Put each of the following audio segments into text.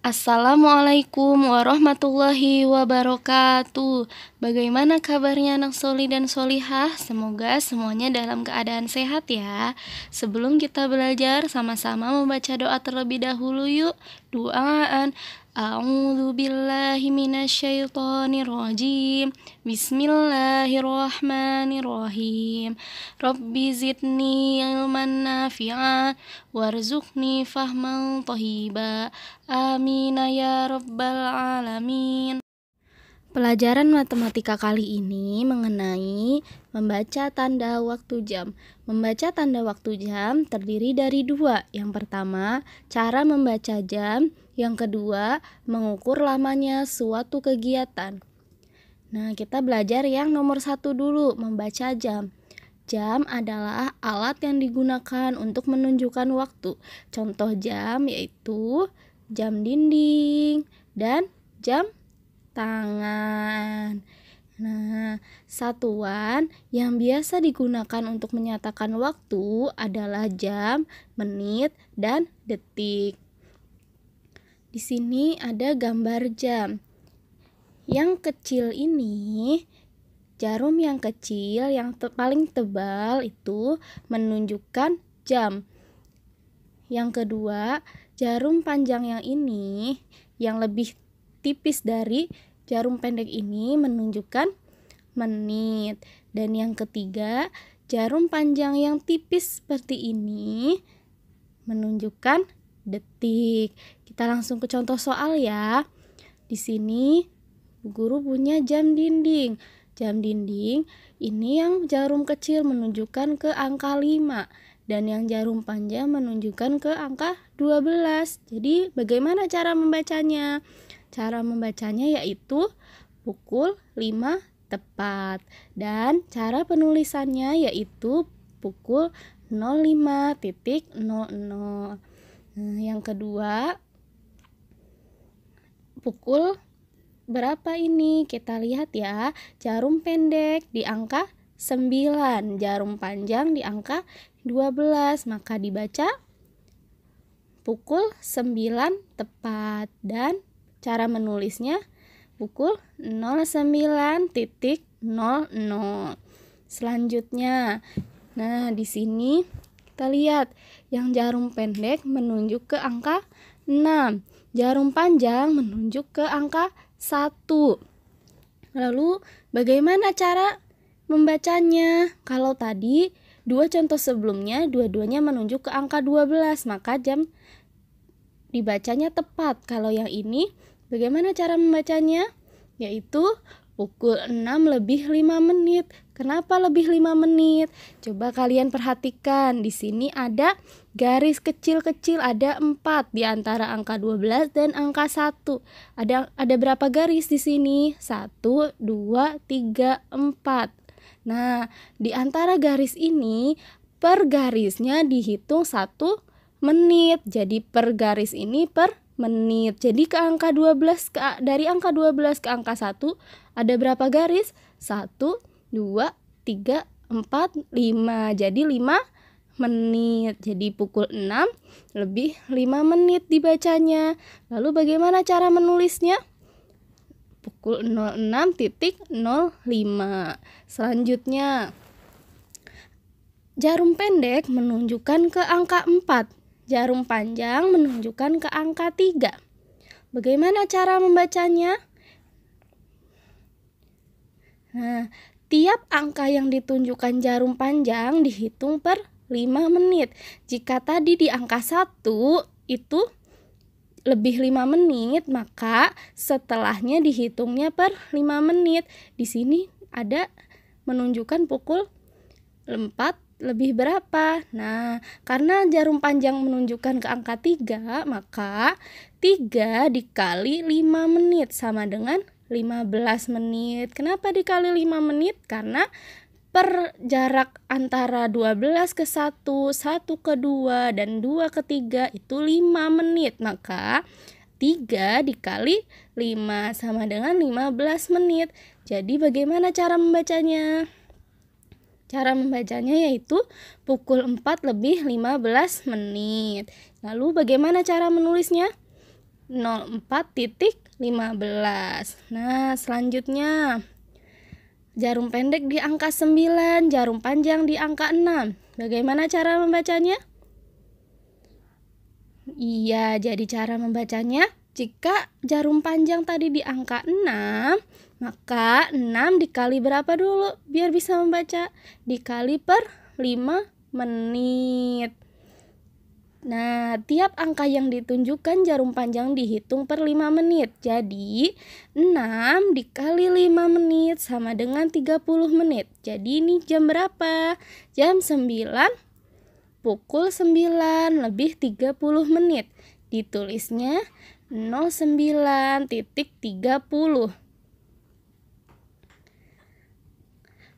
Assalamualaikum warahmatullahi wabarakatuh. Bagaimana kabarnya anak soli dan solihah? Semoga semuanya dalam keadaan sehat ya. Sebelum kita belajar, sama-sama membaca doa terlebih dahulu yuk. Doaan. A'udzu billahi minasyaitonir rajim. Bismillahirrahmanirrahim. Rabbi zidni ilman nafi'a warzuqni fahman thayyiba. Amin ya rabbal alamin. Pelajaran matematika kali ini mengenai membaca tanda waktu jam. Membaca tanda waktu jam terdiri dari dua. Yang pertama, cara membaca jam. Yang kedua, mengukur lamanya suatu kegiatan. Nah, kita belajar yang nomor 1 dulu, membaca jam. Jam adalah alat yang digunakan untuk menunjukkan waktu. Contoh jam yaitu jam dinding dan jam tangan. Nah, satuan yang biasa digunakan untuk menyatakan waktu adalah jam, menit, dan detik. Di sini ada gambar jam. Yang kecil ini, jarum yang kecil yang paling tebal itu menunjukkan jam. Yang kedua, jarum panjang yang ini yang lebih tipis dari jarum pendek ini menunjukkan menit. Dan yang ketiga, jarum panjang yang tipis seperti ini menunjukkan detik. Kita langsung ke contoh soal ya. Di sini guru punya jam dinding. Jam dinding ini yang jarum kecil menunjukkan ke angka 5 dan yang jarum panjang menunjukkan ke angka 12. Jadi bagaimana cara membacanya? Cara membacanya yaitu pukul 5 tepat dan cara penulisannya yaitu pukul 05.00. Nah, yang kedua, pukul berapa ini? Kita lihat ya. Jarum pendek di angka 9, jarum panjang di angka 12. Maka dibaca pukul 9 tepat dan cara menulisnya pukul 09.00. Selanjutnya, nah di sini kita lihat yang jarum pendek menunjuk ke angka 6. Jarum panjang menunjuk ke angka 1. Lalu bagaimana cara membacanya? Kalau tadi dua contoh sebelumnya dua-duanya menunjuk ke angka 12, maka jam dibacanya tepat. Kalau yang ini bagaimana cara membacanya? Yaitu pukul 6 lebih 5 menit. Kenapa lebih 5 menit? Coba kalian perhatikan. Di sini ada garis kecil-kecil, ada 4 di antara angka 12 dan angka 1. Ada berapa garis di sini? 1, 2, 3, 4. Nah, di antara garis ini per garisnya dihitung 1 menit. Jadi per garis ini per menit. Jadi ke angka 12 dari angka 12 ke angka 1 ada berapa garis? 1, 2, 3, 4, 5. Jadi 5 menit. Jadi pukul 6 lebih 5 menit dibacanya. Lalu bagaimana cara menulisnya? Pukul 06.05. Selanjutnya, jarum pendek menunjukkan ke angka 4. Jarum panjang menunjukkan ke angka 3. Bagaimana cara membacanya? Nah, tiap angka yang ditunjukkan jarum panjang dihitung per 5 menit. Jika tadi di angka 1 itu lebih 5 menit, maka setelahnya dihitungnya per 5 menit. Di sini ada menunjukkan pukul 4 lebih berapa? Nah, karena jarum panjang menunjukkan ke angka 3, maka 3 dikali 5 menit sama dengan 15 menit. Kenapa dikali 5 menit? Karena per jarak antara 12 ke 1, 1 ke 2, dan 2 ke 3 itu 5 menit. Maka 3 dikali 5 sama dengan 15 menit. Jadi bagaimana cara membacanya? Cara membacanya yaitu pukul 4 lebih 15 menit. Lalu bagaimana cara menulisnya? 04.15. Nah, selanjutnya jarum pendek di angka 9, jarum panjang di angka 6. Bagaimana cara membacanya? Iya, jadi cara membacanya, jika jarum panjang tadi di angka 6, maka 6 dikali berapa dulu biar bisa membaca? Dikali per 5 menit. Nah, tiap angka yang ditunjukkan jarum panjang dihitung per 5 menit. Jadi, 6 dikali 5 menit sama dengan 30 menit. Jadi, ini jam berapa? Jam 9, pukul 9 lebih 30 menit. Ditulisnya 09.30.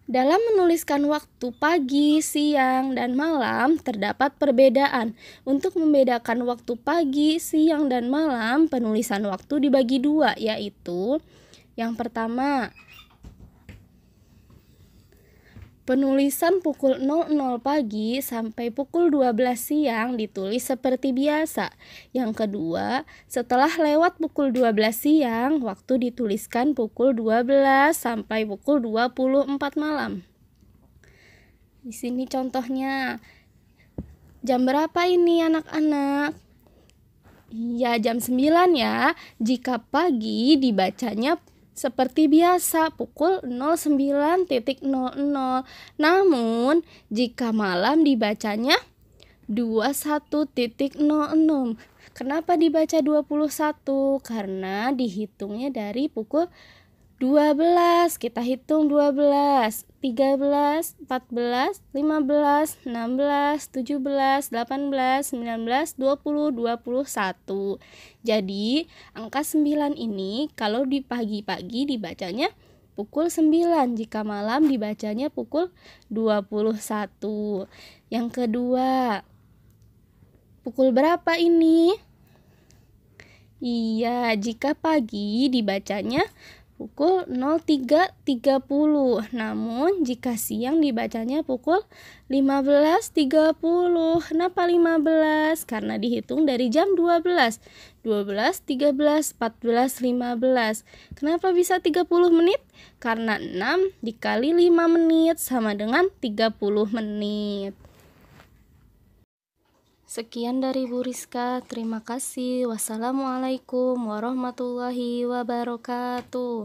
Dalam menuliskan waktu pagi, siang, dan malam terdapat perbedaan. Untuk membedakan waktu pagi, siang, dan malam, penulisan waktu dibagi dua, yaitu yang pertama, penulisan pukul 00 pagi sampai pukul 12 siang ditulis seperti biasa. Yang kedua, setelah lewat pukul 12 siang, waktu dituliskan pukul 12 sampai pukul 24 malam. Di sini contohnya. Jam berapa ini anak-anak? Iya, jam 9 ya. Jika pagi dibacanya seperti biasa, pukul 09.00. Namun, jika malam dibacanya 21.00. Kenapa dibaca 21? Karena dihitungnya dari pukul 12. Kita hitung 12, 13, 14, 15, 16, 17, 18, 19, 20, 21. Jadi, angka 9 ini kalau di pagi-pagi dibacanya pukul 9, jika malam dibacanya pukul 21. Yang kedua, pukul berapa ini? Iya, jika pagi dibacanya pukul 03.30. Namun jika siang dibacanya pukul 15.30. Kenapa 15? Karena dihitung dari jam 12. 12, 13, 14, 15. Kenapa bisa 30 menit? Karena 6 dikali 5 menit sama dengan 30 menit. Sekian dari Bu Rizka. Terima kasih. Wassalamualaikum warahmatullahi wabarakatuh.